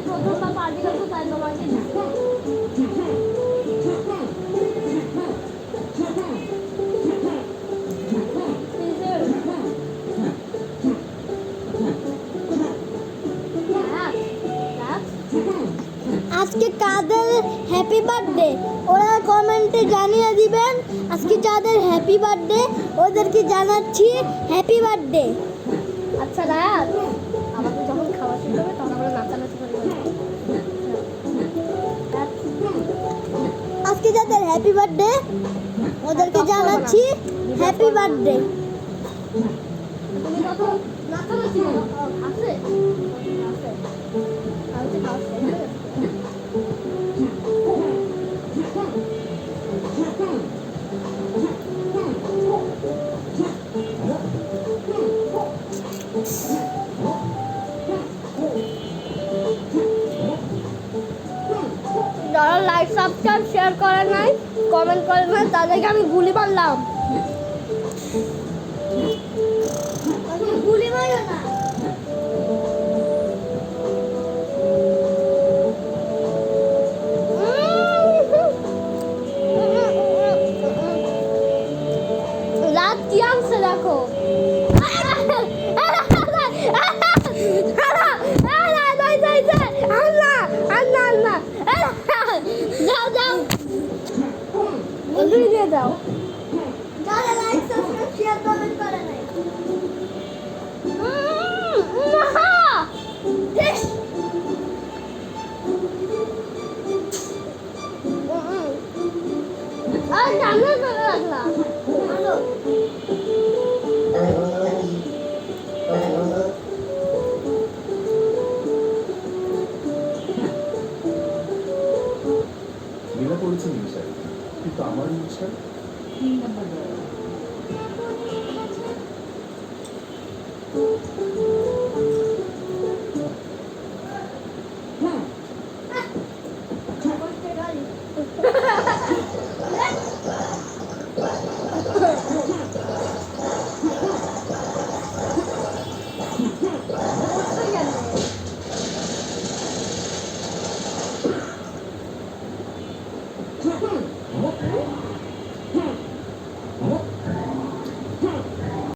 প্রথমবার পার্টি করতে চাই তোমাকে আজকে কাদের হ্যাপি বার্থডে ওরা কমেন্টে জানিয়ে দিবেন। আজকে যাদের হ্যাপি বার্থডে ওদেরকে জানাচ্ছি হ্যাপি বার্থডে। আচ্ছা রাত আমাকে যখন খাওয়া শেষ হবে তখন আমরা নাচানাচি করবো। আজকে যাদের হ্যাপি বার্থডে ওদেরকে জানাচ্ছি হ্যাপি বার্থডে। তুমি তখন নাচানাচি করো আছে আছে খাওয়া শেষ হয়ে গেছে। যারা লাইক সাবস্ক্রাইব শেয়ার করে নাই কমেন্ট করে নাই তাদেরকে আমি গুলি মারলাম।